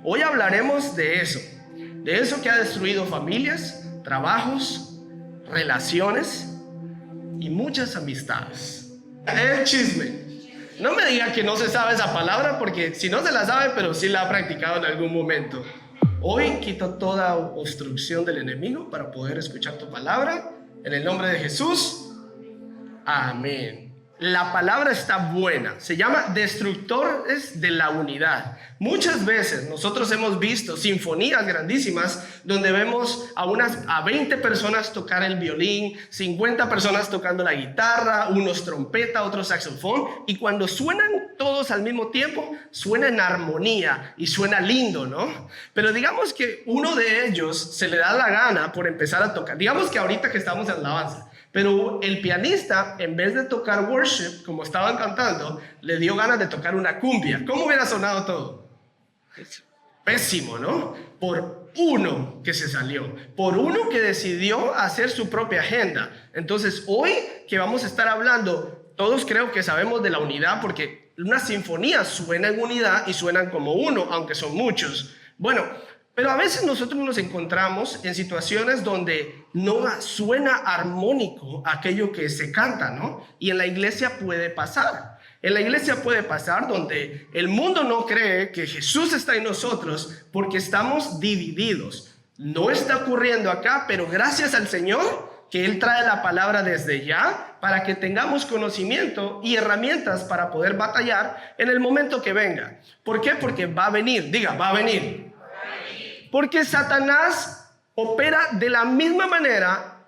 Hoy hablaremos de eso que ha destruido familias, trabajos, relaciones y muchas amistades. El chisme. No me diga que no se sabe esa palabra, porque si no se la sabe, pero sí la ha practicado en algún momento. Hoy quito toda obstrucción del enemigo para poder escuchar tu palabra. En el nombre de Jesús. Amén. La palabra está buena. Se llama destructores de la unidad. Muchas veces nosotros hemos visto sinfonías grandísimas donde vemos a 20 personas tocar el violín, 50 personas tocando la guitarra, unos trompeta, otros saxofón, y cuando suenan todos al mismo tiempo, suena en armonía y suena lindo, ¿no? Pero digamos que uno de ellos se le da la gana por empezar a tocar. Digamos que ahorita que estamos en alabanza, pero el pianista, en vez de tocar worship, como estaban cantando, le dio ganas de tocar una cumbia. ¿Cómo hubiera sonado todo? Pésimo, ¿no? Por uno que se salió, por uno que decidió hacer su propia agenda. Entonces, hoy que vamos a estar hablando, todos creo que sabemos de la unidad, porque una sinfonía suena en unidad y suenan como uno, aunque son muchos. Bueno, pero a veces nosotros nos encontramos en situaciones donde no suena armónico aquello que se canta, ¿no? Y en la iglesia puede pasar. En la iglesia puede pasar donde el mundo no cree que Jesús está en nosotros porque estamos divididos. No está ocurriendo acá, pero gracias al Señor que Él trae la palabra desde ya para que tengamos conocimiento y herramientas para poder batallar en el momento que venga. ¿Por qué? Porque va a venir. Diga, va a venir. Porque Satanás opera de la misma manera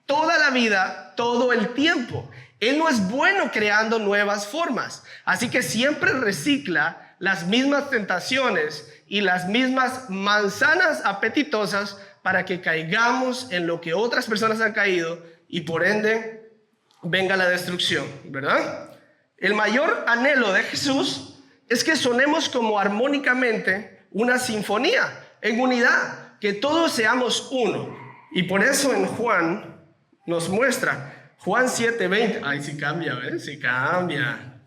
toda la vida, todo el tiempo. Él no es bueno creando nuevas formas. Así que siempre recicla las mismas tentaciones y las mismas manzanas apetitosas para que caigamos en lo que otras personas han caído y por ende venga la destrucción, ¿verdad? El mayor anhelo de Jesús es que sonemos como armónicamente una sinfonía, en unidad, que todos seamos uno. Y por eso en Juan nos muestra, Juan 7:20, ay, sí cambia, ¿ves? Sí cambia.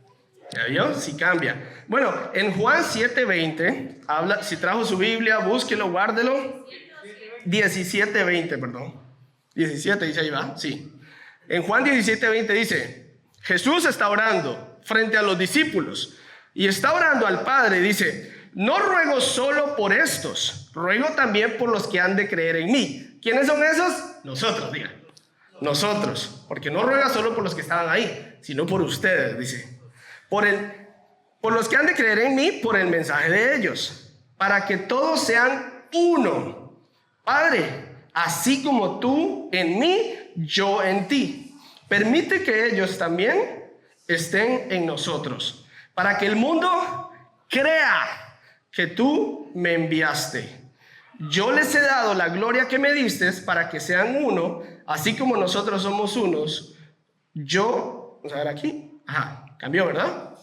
¿Ya vio? Sí cambia. Bueno, en Juan 7:20, habla, si trajo su Biblia, búsquelo, guárdelo. 17:20, perdón. 17, dice ahí, ¿va? Sí. En Juan 17:20 dice, Jesús está orando frente a los discípulos y está orando al Padre, dice, no ruego solo por estos, ruego también por los que han de creer en mí. ¿Quiénes son esos? Nosotros, diga. Nosotros, porque no ruega solo por los que estaban ahí, sino por ustedes, dice. Por los que han de creer en mí, por el mensaje de ellos, para que todos sean uno. Padre, así como tú en mí, yo en ti. Permite que ellos también estén en nosotros, para que el mundo crea que tú me enviaste. Yo les he dado la gloria que me diste para que sean uno, así como nosotros somos unos. Yo, vamos a ver aquí. Ajá, cambió, ¿verdad?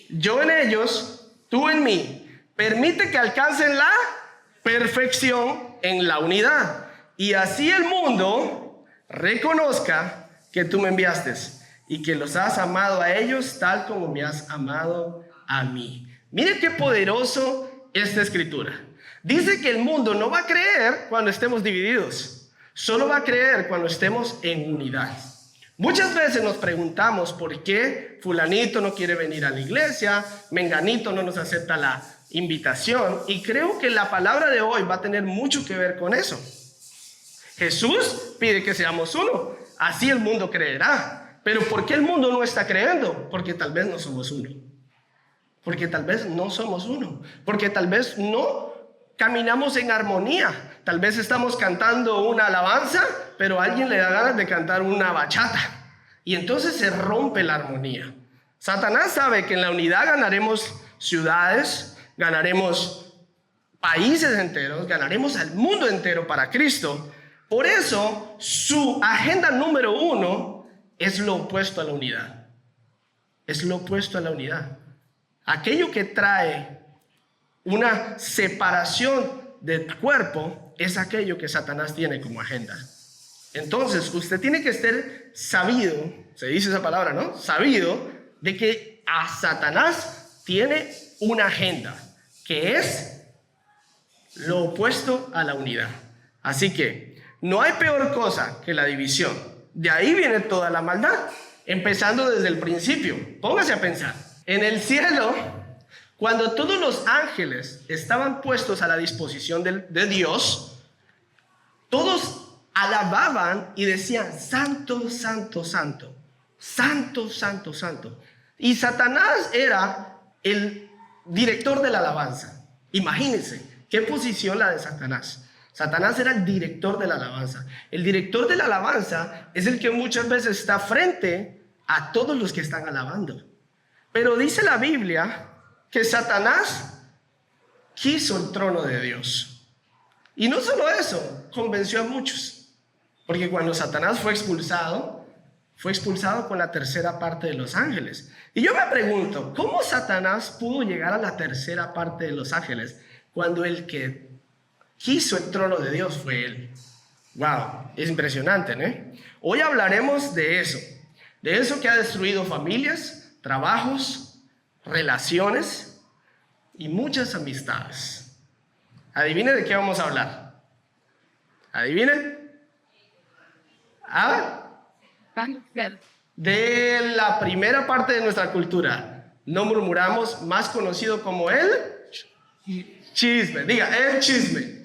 Yo en ellos, tú en mí. Permite que alcancen la perfección en la unidad. Y así el mundo reconozca que tú me enviaste y que los has amado a ellos tal como me has amado a mí. Mire qué poderoso esta escritura. Dice que el mundo no va a creer cuando estemos divididos, solo va a creer cuando estemos en unidad. Muchas veces nos preguntamos por qué fulanito no quiere venir a la iglesia, menganito no nos acepta la invitación, y creo que la palabra de hoy va a tener mucho que ver con eso. Jesús pide que seamos uno, así el mundo creerá. Pero ¿por qué el mundo no está creyendo? Porque tal vez no somos uno. Porque tal vez no somos uno, porque tal vez no caminamos en armonía. Tal vez estamos cantando una alabanza, pero a alguien le da ganas de cantar una bachata. Y entonces se rompe la armonía. Satanás sabe que en la unidad ganaremos ciudades, ganaremos países enteros, ganaremos al mundo entero para Cristo. Por eso su agenda número 1 es lo opuesto a la unidad. Es lo opuesto a la unidad. Aquello que trae una separación del cuerpo es aquello que Satanás tiene como agenda. Entonces, usted tiene que estar sabido, se dice esa palabra, ¿no? Sabido de que a Satanás tiene una agenda, que es lo opuesto a la unidad. Así que no hay peor cosa que la división. De ahí viene toda la maldad, empezando desde el principio. Póngase a pensar. En el cielo, cuando todos los ángeles estaban puestos a la disposición de Dios, todos alababan y decían: santo, santo, santo, santo, santo, santo. Y Satanás era el director de la alabanza. Imagínense qué posición la de Satanás. Satanás era el director de la alabanza. El director de la alabanza es el que muchas veces está frente a todos los que están alabando. Pero dice la Biblia que Satanás quiso el trono de Dios. Y no solo eso, convenció a muchos. Porque cuando Satanás fue expulsado con la tercera parte de los ángeles. Y yo me pregunto, ¿cómo Satanás pudo llegar a la tercera parte de los ángeles cuando el que quiso el trono de Dios fue él? Wow, es impresionante, ¿no? Hoy hablaremos de eso que ha destruido familias, trabajos, relaciones y muchas amistades. ¿Adivine de qué vamos a hablar? ¿Adivine? ¿Ah? De la primera parte de nuestra cultura. No murmuramos, más conocido como el chisme. Diga, el chisme.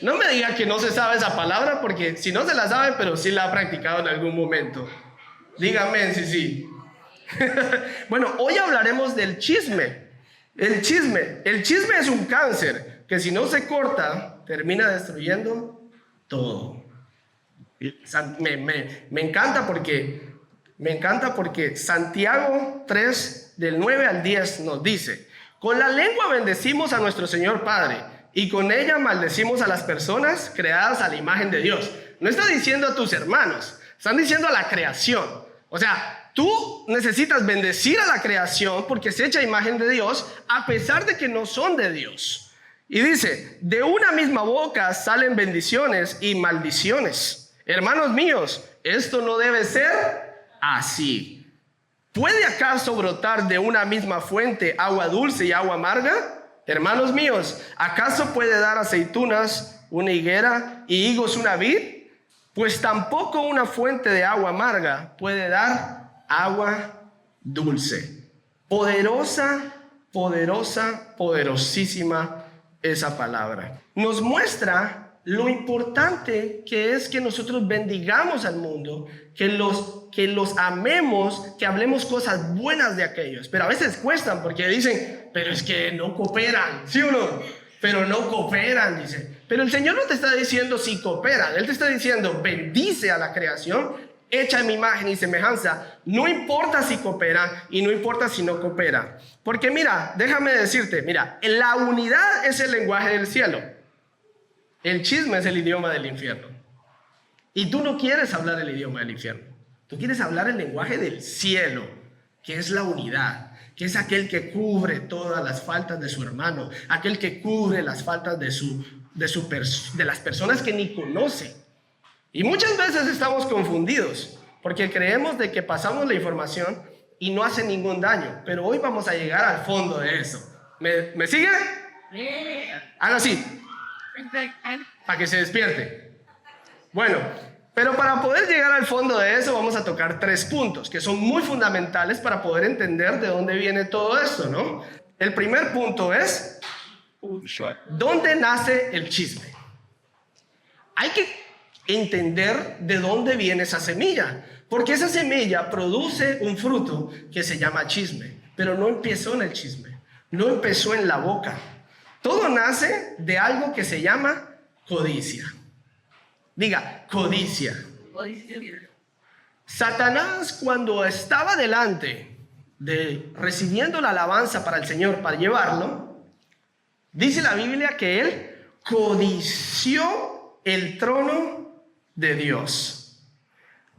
No me diga que no se sabe esa palabra, porque si no se la sabe, pero sí la ha practicado en algún momento. Dígame si sí. Bueno, hoy hablaremos del chisme. El chisme es un cáncer que si no se corta, termina destruyendo todo. Me encanta porque Santiago 3, del 9 al 10 nos dice: con la lengua bendecimos a nuestro Señor Padre, y con ella maldecimos a las personas creadas a la imagen de Dios. No está diciendo a tus hermanos, están diciendo a la creación. O sea, tú necesitas bendecir a la creación porque es hecha a imagen de Dios, a pesar de que no son de Dios. Y dice: de una misma boca salen bendiciones y maldiciones. Hermanos míos, esto no debe ser así. ¿Puede acaso brotar de una misma fuente agua dulce y agua amarga? Hermanos míos, ¿acaso puede dar aceitunas una higuera y higos una vid? Pues tampoco una fuente de agua amarga puede dar agua dulce. Poderosa, poderosa, poderosísima esa palabra. Nos muestra lo importante que es que nosotros bendigamos al mundo, que los amemos, que hablemos cosas buenas de aquellos. Pero a veces cuestan porque dicen: pero es que no cooperan, ¿sí o no? Pero no cooperan, dice. Pero el Señor no te está diciendo si cooperan, Él te está diciendo: bendice a la creación, hecha en mi imagen y semejanza. No importa si cooperan y no importa si no cooperan. Porque mira, déjame decirte, mira, la unidad es el lenguaje del cielo. El chisme es el idioma del infierno. Y tú no quieres hablar el idioma del infierno. Tú quieres hablar el lenguaje del cielo, que es la unidad, que es aquel que cubre todas las faltas de su hermano, aquel que cubre las faltas de las personas que ni conoce. Y muchas veces estamos confundidos porque creemos de que pasamos la información y no hace ningún daño. Pero hoy vamos a llegar al fondo de eso. ¿Me sigue? Haga así, para que se despierte. Bueno, pero para poder llegar al fondo de eso vamos a tocar 3 puntos que son muy fundamentales para poder entender de dónde viene todo esto, ¿no? El primer punto es: ¿dónde nace el chisme? Hay que entender de dónde viene esa semilla, porque esa semilla produce un fruto que se llama chisme, pero no empezó en el chisme, no empezó en la boca. Todo nace de algo que se llama codicia. Diga, codicia. Satanás, cuando estaba delante recibiendo la alabanza para el Señor, para llevarlo, dice la Biblia que él codició el trono de Dios.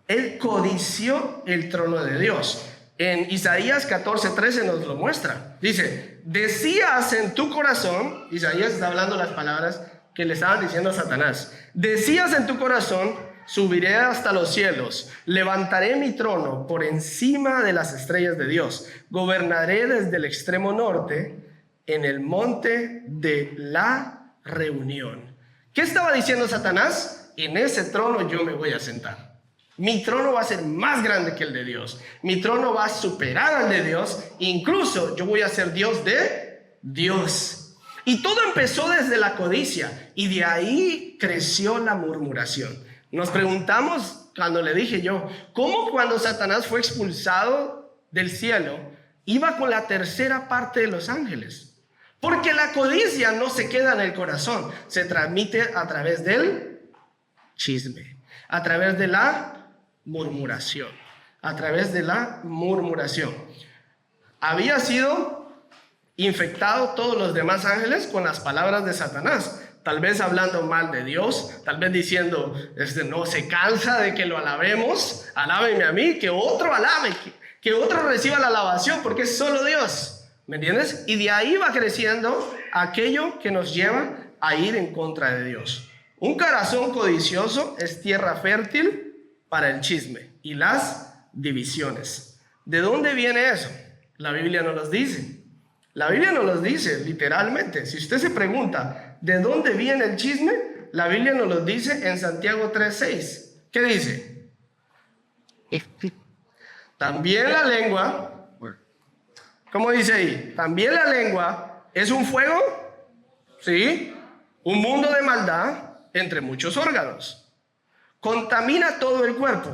Él codició el trono de Dios. En Isaías 14:13 nos lo muestra. Dice: decías en tu corazón, Isaías está hablando las palabras que le estaban diciendo a Satanás. Decías en tu corazón: subiré hasta los cielos, levantaré mi trono por encima de las estrellas de Dios, gobernaré desde el extremo norte en el monte de la reunión. ¿Qué estaba diciendo Satanás? En ese trono yo me voy a sentar. Mi trono va a ser más grande que el de Dios. Mi trono va a superar al de Dios. Incluso yo voy a ser Dios de Dios. Y todo empezó desde la codicia. Y de ahí creció la murmuración. Nos preguntamos cuando le dije yo, ¿cómo cuando Satanás fue expulsado del cielo, iba con la tercera parte de los ángeles? Porque la codicia no se queda en el corazón. Se transmite a través del chisme. A través de la murmuración, a través de la murmuración. Había sido infectado todos los demás ángeles con las palabras de Satanás, tal vez hablando mal de Dios, tal vez diciendo, no se cansa de que lo alabemos, alábeme a mí, que otro alabe, que otro reciba la alabación, porque es solo Dios, ¿me entiendes? Y de ahí va creciendo aquello que nos lleva a ir en contra de Dios. Un corazón codicioso es tierra fértil para el chisme y las divisiones. ¿De dónde viene eso? La Biblia no los dice. La Biblia no los dice literalmente. Si usted se pregunta ¿de dónde viene el chisme? La Biblia nos lo dice en Santiago 3:6. ¿Qué dice? También la lengua, ¿cómo dice ahí? También la lengua es un fuego, ¿sí? Un mundo de maldad entre muchos órganos. Contamina todo el cuerpo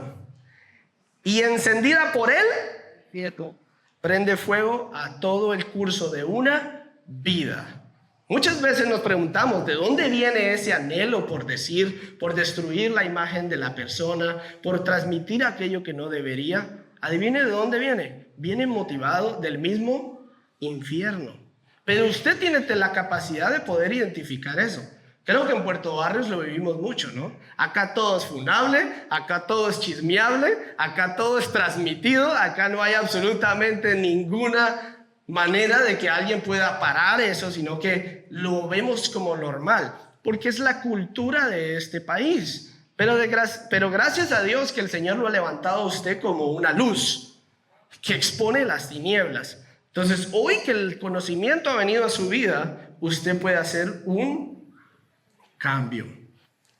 y encendida por él, prende fuego a todo el curso de una vida. Muchas veces nos preguntamos, ¿de dónde viene ese anhelo por decir, por destruir la imagen de la persona, por transmitir aquello que no debería? Adivine de dónde viene. Viene motivado del mismo infierno. Pero usted tiene la capacidad de poder identificar eso. Creo que en Puerto Barrios lo vivimos mucho, ¿no? Acá todo es funable, acá todo es chismeable, acá todo es transmitido, acá no hay absolutamente ninguna manera de que alguien pueda parar eso, sino que lo vemos como normal, porque es la cultura de este país. Pero gracias a Dios que el Señor lo ha levantado a usted como una luz que expone las tinieblas. Entonces, hoy que el conocimiento ha venido a su vida, usted puede hacer un cambio.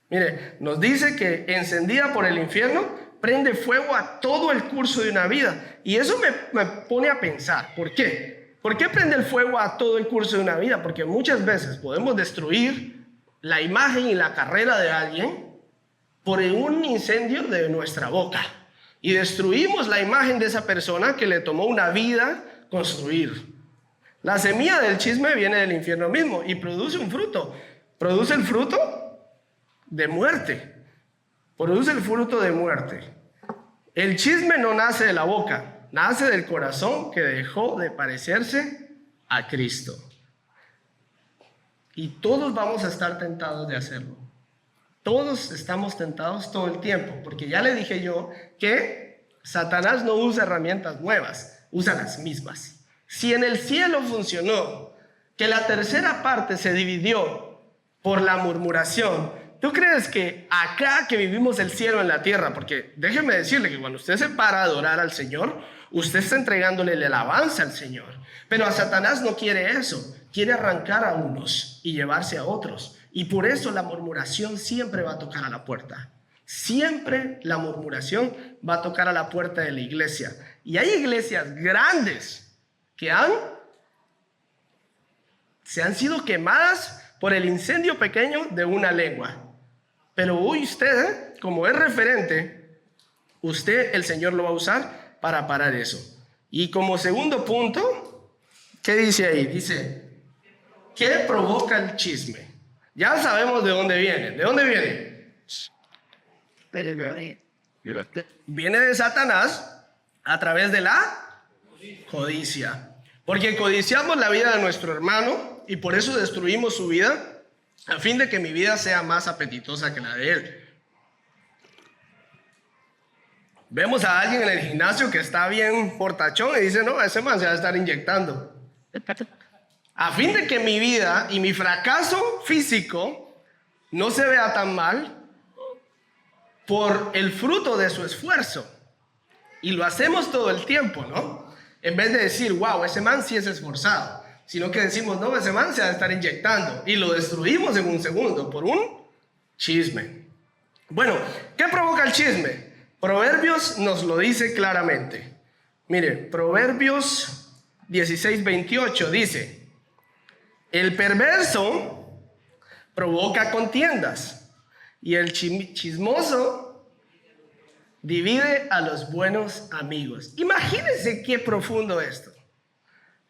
Mire, nos dice que encendida por el infierno, prende fuego a todo el curso de una vida. Y eso me pone a pensar, ¿por qué? ¿Por qué prende el fuego a todo el curso de una vida? Porque muchas veces podemos destruir la imagen y la carrera de alguien por un incendio de nuestra boca. Y destruimos la imagen de esa persona que le tomó una vida construir. La semilla del chisme viene del infierno mismo y produce un fruto. Produce el fruto de muerte. Produce el fruto de muerte. El chisme no nace de la boca, nace del corazón que dejó de parecerse a Cristo. Y todos vamos a estar tentados de hacerlo. Todos estamos tentados todo el tiempo, porque ya le dije yo que Satanás no usa herramientas nuevas, usa las mismas. Si en el cielo funcionó, que la tercera parte se dividió por la murmuración, ¿tú crees que acá que vivimos el cielo en la tierra? Porque déjeme decirle que cuando usted se para a adorar al Señor, usted está entregándole la alabanza al Señor. Pero a Satanás no quiere eso, quiere arrancar a unos y llevarse a otros. Y por eso la murmuración siempre va a tocar a la puerta. Siempre la murmuración va a tocar a la puerta de la iglesia. Y hay iglesias grandes que se han sido quemadas por el incendio pequeño de una lengua. Pero hoy usted, como es referente, el Señor lo va a usar para parar eso. Y como segundo punto, ¿qué dice ahí? Dice, ¿qué provoca el chisme? Ya sabemos de dónde viene. ¿De dónde viene? Viene de Satanás a través de la codicia. Porque codiciamos la vida de nuestro hermano y por eso destruimos su vida a fin de que mi vida sea más apetitosa que la de él. Vemos a alguien en el gimnasio que está bien fortachón y dice, no, ese man se va a estar inyectando. A fin de que mi vida y mi fracaso físico no se vea tan mal por el fruto de su esfuerzo. Y lo hacemos todo el tiempo, ¿no? En vez de decir, wow, ese man sí es esforzado. sino que decimos, no, ese man se va a estar inyectando y lo destruimos en un segundo por un chisme. Bueno, ¿qué provoca el chisme? Proverbios nos lo dice claramente. Mire, Proverbios 16:28 dice: el perverso provoca contiendas y el chismoso divide a los buenos amigos. Imagínense qué profundo esto.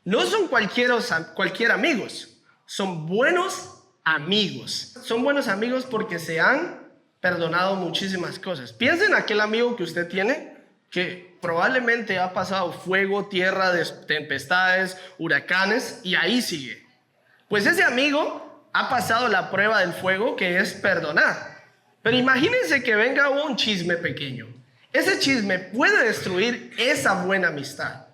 No son cualquier amigos, son buenos amigos. Son buenos amigos porque se han perdonado muchísimas cosas. Piensen en aquel amigo que usted tiene que probablemente ha pasado fuego, tierra, tempestades, huracanes y ahí sigue. Pues ese amigo ha pasado la prueba del fuego, que es perdonar. Pero imagínense que venga un chisme pequeño. Ese chisme puede destruir esa buena amistad.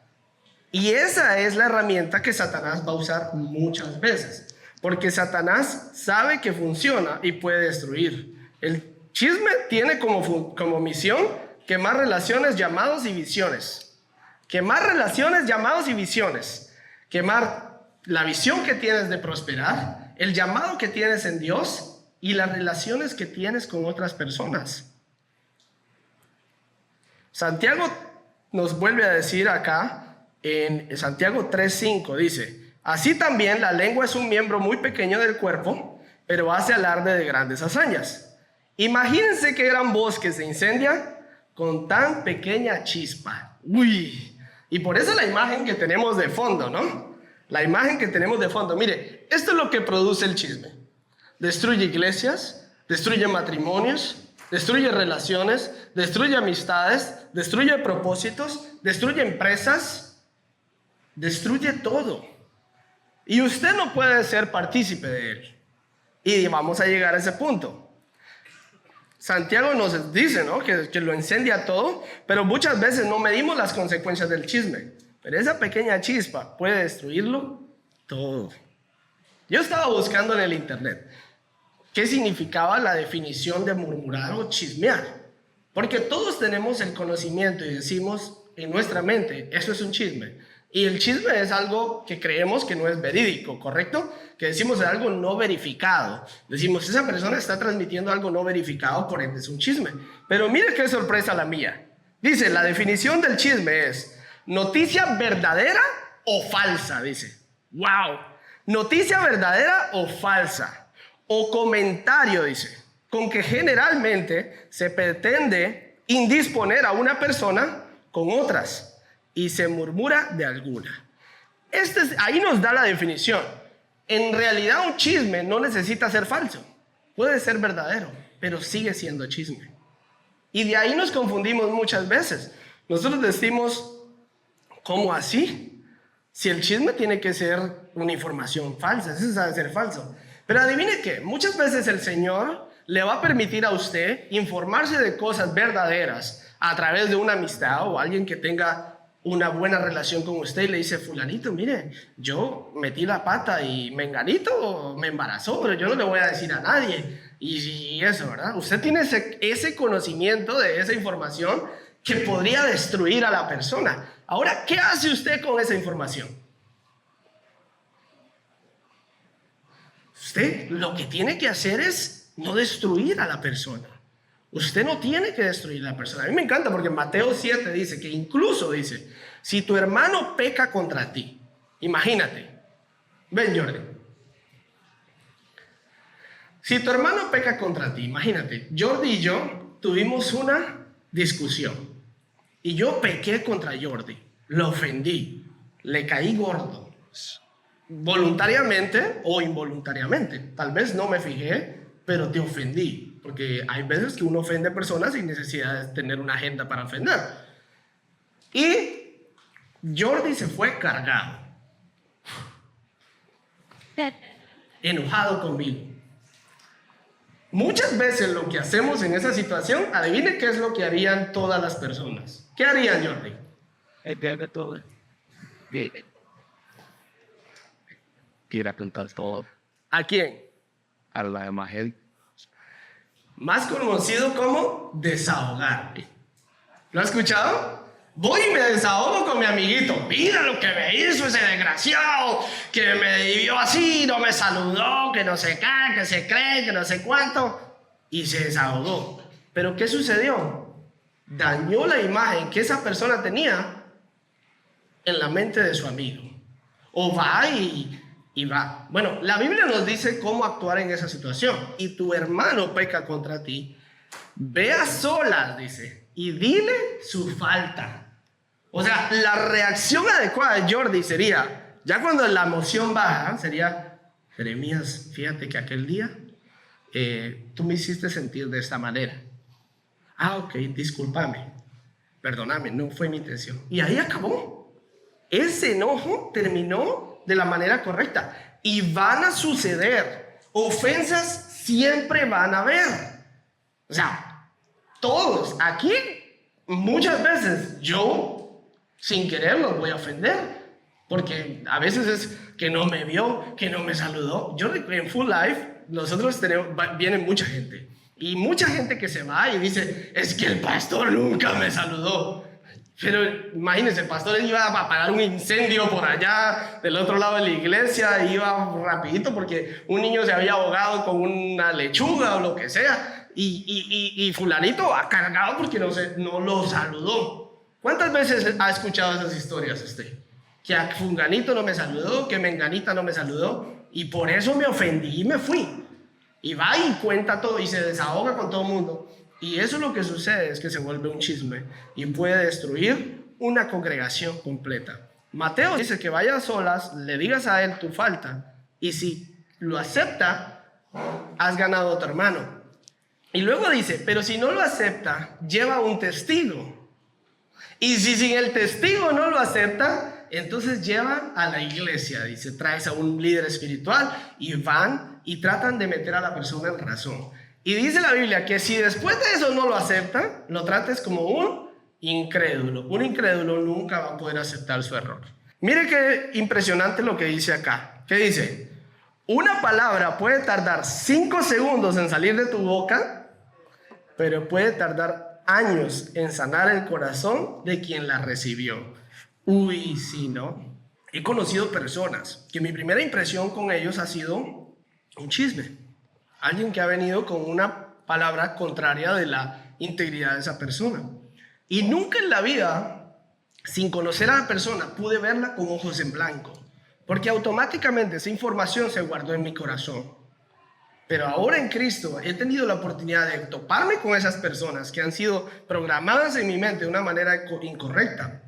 Y esa es la herramienta que Satanás va a usar muchas veces. Porque Satanás sabe que funciona y puede destruir. El chisme tiene como misión quemar relaciones, llamados y visiones. Quemar relaciones, llamados y visiones. Quemar la visión que tienes de prosperar, el llamado que tienes en Dios y las relaciones que tienes con otras personas. Santiago nos vuelve a decir acá, en Santiago 3:5, dice: así también la lengua es un miembro muy pequeño del cuerpo, pero hace alarde de grandes hazañas. Imagínense qué gran bosque se incendia con tan pequeña chispa. Uy, y por eso la imagen que tenemos de fondo, ¿no? La imagen que tenemos de fondo. Mire, esto es lo que produce el chisme. Destruye iglesias, destruye matrimonios, destruye relaciones, destruye amistades, destruye propósitos, destruye empresas, destruye todo. Y usted no puede ser partícipe de él. Y vamos a llegar a ese punto. Santiago nos dice, ¿no?, que lo incendia todo, pero muchas veces no medimos las consecuencias del chisme. Pero esa pequeña chispa puede destruirlo todo. Yo estaba buscando en el internet qué significaba la definición de murmurar o chismear. Porque todos tenemos el conocimiento y decimos en nuestra mente, eso es un chisme. Y el chisme es algo que creemos que no es verídico, ¿correcto? Que decimos es algo no verificado. Decimos, esa persona está transmitiendo algo no verificado, por ende es un chisme. Pero mire qué sorpresa la mía. Dice, la definición del chisme es noticia verdadera o falsa, dice. ¡Wow! Noticia verdadera o falsa. O comentario, dice, con que generalmente se pretende indisponer a una persona con otras y se murmura de alguna. Ahí nos da la definición. En realidad un chisme no necesita ser falso. Puede ser verdadero, pero sigue siendo chisme. Y de ahí nos confundimos muchas veces. Nosotros decimos, ¿cómo así? Si el chisme tiene que ser una información falsa, eso sabe ser falso. Pero adivine qué, muchas veces el Señor le va a permitir a usted informarse de cosas verdaderas a través de una amistad o alguien que tenga una buena relación con usted y le dice, fulanito, mire, yo metí la pata y menganito me embarazó, pero yo no le voy a decir a nadie. Y eso, ¿verdad? Usted tiene ese conocimiento de esa información que podría destruir a la persona. Ahora, ¿qué hace usted con esa información? Usted lo que tiene que hacer es no destruir a la persona. Usted no tiene que destruir a la persona. A mí me encanta porque Mateo 7 dice que incluso dice, si tu hermano peca contra ti, imagínate, ven Jordi, si tu hermano peca contra ti, imagínate, Jordi y yo tuvimos una discusión y yo pequé contra Jordi, lo ofendí, le caí gordo, voluntariamente o involuntariamente, tal vez no me fijé, pero te ofendí. Porque hay veces que uno ofende a personas sin necesidad de tener una agenda para ofender. Y Jordi se fue cargado, enojado conmigo. Muchas veces lo que hacemos en esa situación, adivine qué es lo que harían todas las personas. ¿Qué harían, Jordi? Quiera contar todo ¿A quién? a la imagen. Más conocido como desahogar. ¿Lo ha escuchado? Voy y me desahogo con mi amiguito. Mira lo que me hizo ese desgraciado, que me vivió así, no me saludó, que no sé qué, que se cree, que no sé cuánto. Y se desahogó. ¿Pero qué sucedió? Dañó la imagen que esa persona tenía en la mente de su amigo. O va y va. Bueno, la Biblia nos dice cómo actuar en esa situación. Y tu hermano peca contra ti, ve a solas, dice, y dile su falta. O sea, la reacción adecuada de Jordi sería, ya cuando la emoción baja, sería: Jeremías, fíjate que aquel día tú me hiciste sentir de esta manera. Ah, ok, discúlpame, perdóname, no fue mi intención. Y ahí acabó. Ese enojo terminó de la manera correcta. Y van a suceder. Ofensas siempre van a haber. O sea, todos. Aquí, muchas veces, yo, sin querer, los voy a ofender. Porque a veces es que no me vio, que no me saludó. Yo en Full Life, nosotros viene mucha gente. Y mucha gente que se va y dice: es que el pastor nunca me saludó. Pero imagínense, el pastor iba a apagar un incendio por allá del otro lado de la iglesia, iba rapidito porque un niño se había ahogado con una lechuga o lo que sea, y fulanito ha cargado porque no lo saludó. ¿Cuántas veces ha escuchado esas historias usted? Que a fulanito no me saludó, que menganita no me saludó, y por eso me ofendí y me fui. Y va y cuenta todo y se desahoga con todo el mundo. Y eso lo que sucede es que se vuelve un chisme y puede destruir una congregación completa. Mateo dice que vayas a solas, le digas a él tu falta, y si lo acepta, has ganado a tu hermano. Y luego dice: pero si no lo acepta, lleva un testigo. Y si sin el testigo no lo acepta, entonces lleva a la iglesia. Dice: traes a un líder espiritual y van y tratan de meter a la persona en razón. Y dice la Biblia que si después de eso no lo acepta, lo trates como un incrédulo. Un incrédulo nunca va a poder aceptar su error. Mire qué impresionante lo que dice acá. ¿Qué dice? Una palabra puede tardar 5 segundos en salir de tu boca, pero puede tardar años en sanar el corazón de quien la recibió. Uy, sí, ¿no? He conocido personas que mi primera impresión con ellos ha sido un chisme. Alguien que ha venido con una palabra contraria de la integridad de esa persona. Y nunca en la vida, sin conocer a la persona, pude verla con ojos en blanco. Porque automáticamente esa información se guardó en mi corazón. Pero ahora en Cristo he tenido la oportunidad de toparme con esas personas que han sido programadas en mi mente de una manera incorrecta.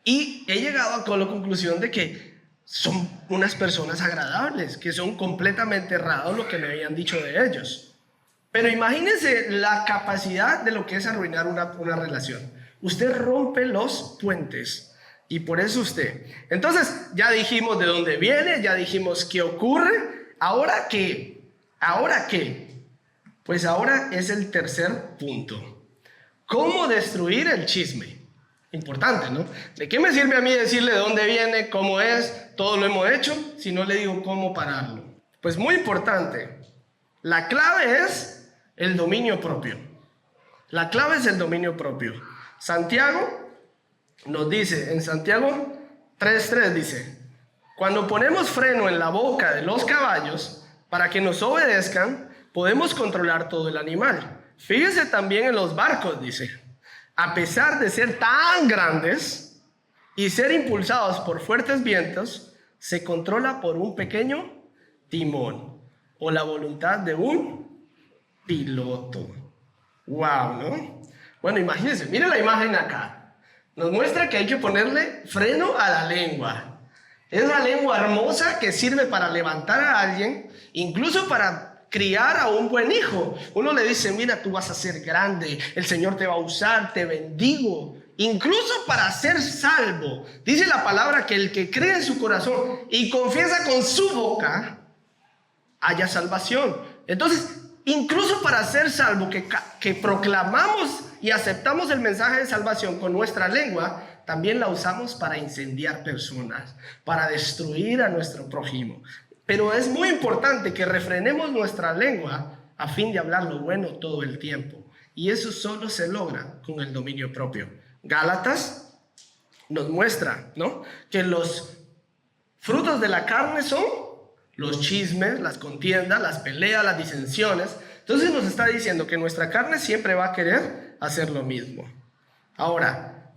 Y he llegado a la conclusión de que son unas personas agradables, que son completamente errados lo que me habían dicho de ellos. Pero imagínense la capacidad de lo que es arruinar una relación. Usted rompe los puentes y por eso usted. Entonces ya dijimos de dónde viene, ya dijimos qué ocurre. ¿Ahora qué? ¿Ahora qué? Pues ahora es el tercer punto. ¿Cómo destruir el chisme? Importante, ¿no? ¿De qué me sirve a mí decirle de dónde viene, cómo es, todo lo hemos hecho, si no le digo cómo pararlo? Pues muy importante. La clave es el dominio propio. La clave es el dominio propio. Santiago nos dice, en Santiago 3:3 dice: cuando ponemos freno en la boca de los caballos para que nos obedezcan, podemos controlar todo el animal. Fíjese también en los barcos, dice. A pesar de ser tan grandes y ser impulsados por fuertes vientos, se controla por un pequeño timón o la voluntad de un piloto. ¡Wow!, ¿no? Bueno, imagínense, miren la imagen acá. Nos muestra que hay que ponerle freno a la lengua. Es una lengua hermosa que sirve para levantar a alguien, incluso para criar a un buen hijo. Uno le dice: mira, tú vas a ser grande, el Señor te va a usar, te bendigo. Incluso para ser salvo. Dice la palabra que el que cree en su corazón y confiesa con su boca, haya salvación. Entonces, incluso para ser salvo, que proclamamos y aceptamos el mensaje de salvación con nuestra lengua, también la usamos para incendiar personas, para destruir a nuestro prójimo. Pero es muy importante que refrenemos nuestra lengua a fin de hablar lo bueno todo el tiempo. Y eso solo se logra con el dominio propio. Gálatas nos muestra, ¿no?, que los frutos de la carne son los chismes, las contiendas, las peleas, las disensiones. Entonces nos está diciendo que nuestra carne siempre va a querer hacer lo mismo. Ahora,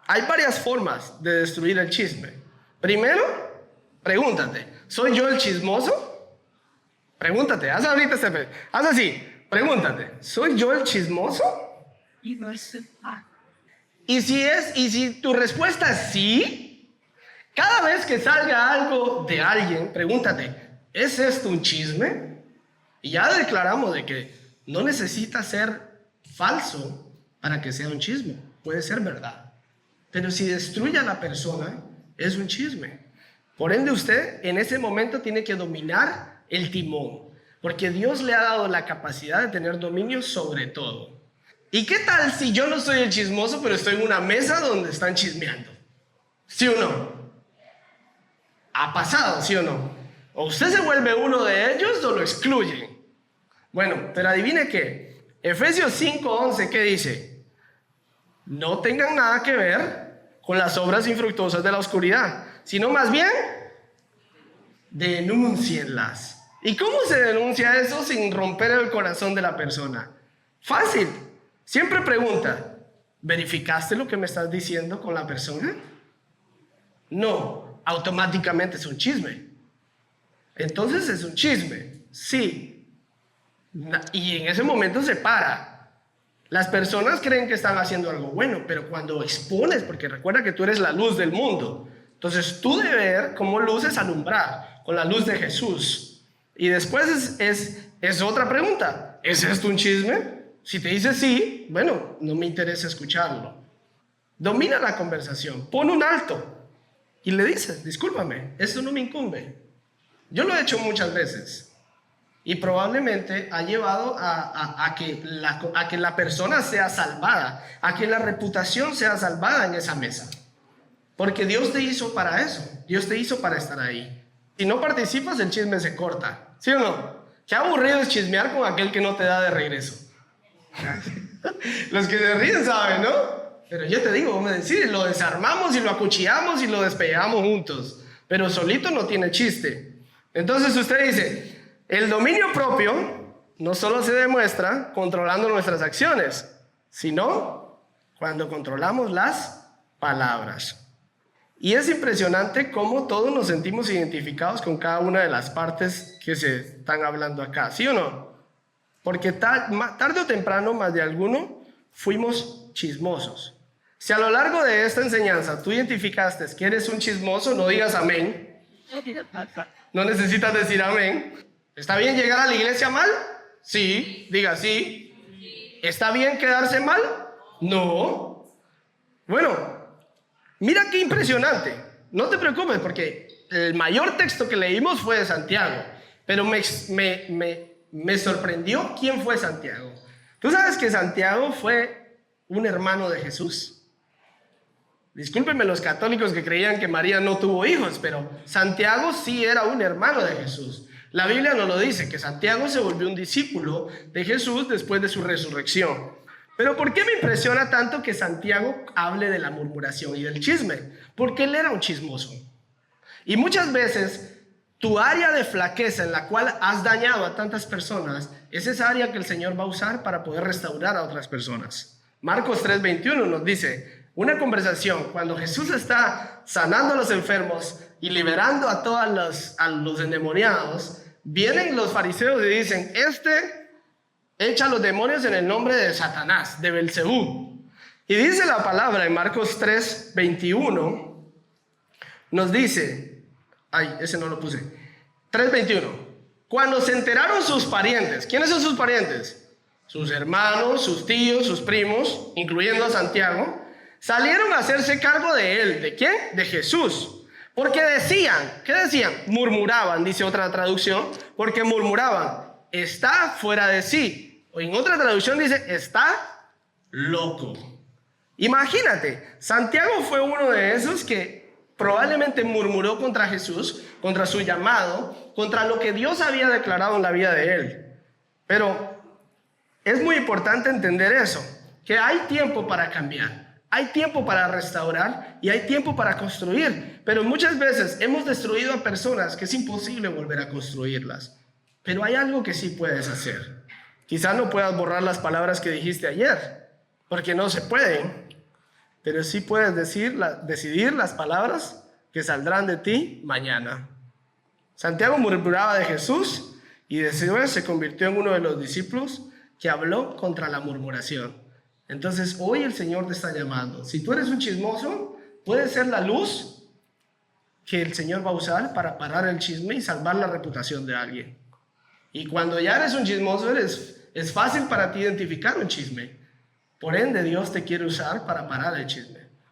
hay varias formas de destruir el chisme. Primero, pregúntate, ¿soy yo el chismoso? Pregúntate, haz así, pregúntate, ¿soy yo el chismoso? Y si tu respuesta es sí, cada vez que salga algo de alguien, pregúntate, ¿es esto un chisme? Y ya declaramos de que no necesita ser falso para que sea un chisme, puede ser verdad. Pero si destruye a la persona, es un chisme. Por ende, usted en ese momento tiene que dominar el timón, porque Dios le ha dado la capacidad de tener dominio sobre todo. ¿Y qué tal si yo no soy el chismoso, pero estoy en una mesa donde están chismeando? ¿Sí o no? ¿Ha pasado, sí o no? O usted se vuelve uno de ellos o lo excluyen. Bueno, pero adivine qué. Efesios 5:11, ¿qué dice? No tengan nada que ver con las obras infructuosas de la oscuridad, sino más bien denúncienlas. ¿Y cómo se denuncia eso sin romper el corazón de la persona? Fácil. Siempre pregunta, ¿verificaste lo que me estás diciendo con la persona? No, automáticamente es un chisme. Entonces es un chisme, sí. Y en ese momento se para. Las personas creen que están haciendo algo bueno, pero cuando expones, porque recuerda que tú eres la luz del mundo, entonces tú debes ver cómo luces alumbrar con la luz de Jesús. Y después es otra pregunta, ¿es esto un chisme? Si te dice sí, bueno, no me interesa escucharlo. Domina la conversación, pon un alto y le dices, discúlpame, esto no me incumbe. Yo lo he hecho muchas veces. Y probablemente ha llevado a que la persona sea salvada, a que la reputación sea salvada en esa mesa. Porque Dios te hizo para eso, Dios te hizo para estar ahí. Si no participas, el chisme se corta, ¿sí o no? Qué aburrido es chismear con aquel que no te da de regreso. Los que se ríen saben, ¿no? Pero yo te digo, vamos a decir, lo desarmamos y lo acuchillamos y lo despellamos juntos. Pero solito no tiene chiste. Entonces usted dice, el dominio propio no solo se demuestra controlando nuestras acciones, sino cuando controlamos las palabras. Y es impresionante cómo todos nos sentimos identificados con cada una de las partes que se están hablando acá, ¿sí o no? Porque tarde o temprano, más de alguno, fuimos chismosos. Si a lo largo de esta enseñanza tú identificaste que eres un chismoso, no digas amén. No necesitas decir amén. ¿Está bien llegar a la iglesia mal? Sí, diga sí. ¿Está bien quedarse mal? No. Bueno, mira qué impresionante. No te preocupes porque el mayor texto que leímos fue de Santiago. Pero me sorprendió quién fue Santiago. ¿Tú sabes que Santiago fue un hermano de Jesús? Discúlpenme los católicos que creían que María no tuvo hijos, pero Santiago sí era un hermano de Jesús. La Biblia nos lo dice, que Santiago se volvió un discípulo de Jesús después de su resurrección. Pero ¿por qué me impresiona tanto que Santiago hable de la murmuración y del chisme? Porque él era un chismoso. Y muchas veces tu área de flaqueza en la cual has dañado a tantas personas es esa área que el Señor va a usar para poder restaurar a otras personas. Marcos 3:21 nos dice, una conversación cuando Jesús está sanando a los enfermos y liberando a todos los endemoniados. Vienen los fariseos y dicen, echa a los demonios en el nombre de Satanás, de Belcebú. Y dice la palabra en Marcos 3:21, nos dice, ese no lo puse, 3:21, cuando se enteraron sus parientes, ¿quiénes son sus parientes? Sus hermanos, sus tíos, sus primos, incluyendo a Santiago, salieron a hacerse cargo de él. ¿De quién? De Jesús. Porque decían, ¿qué decían? Murmuraban, dice otra traducción, porque murmuraban, está fuera de sí. O en otra traducción dice, está loco. Imagínate, Santiago fue uno de esos que probablemente murmuró contra Jesús, contra su llamado, contra lo que Dios había declarado en la vida de él. Pero es muy importante entender eso, que hay tiempo para cambiar, hay tiempo para restaurar y hay tiempo para construir. Pero muchas veces hemos destruido a personas que es imposible volver a construirlas. Pero hay algo que sí puedes hacer. Quizás no puedas borrar las palabras que dijiste ayer, porque no se pueden. Pero sí puedes decidir las palabras que saldrán de ti mañana. Santiago murmuraba de Jesús y después se convirtió en uno de los discípulos que habló contra la murmuración. Entonces hoy el Señor te está llamando. Si tú eres un chismoso, puedes ser la luz que el Señor va a usar para parar el chisme y salvar la reputación de alguien. Y cuando ya eres un chismoso, es fácil para ti identificar un chisme. Por ende, Dios te quiere usar para parar el chisme.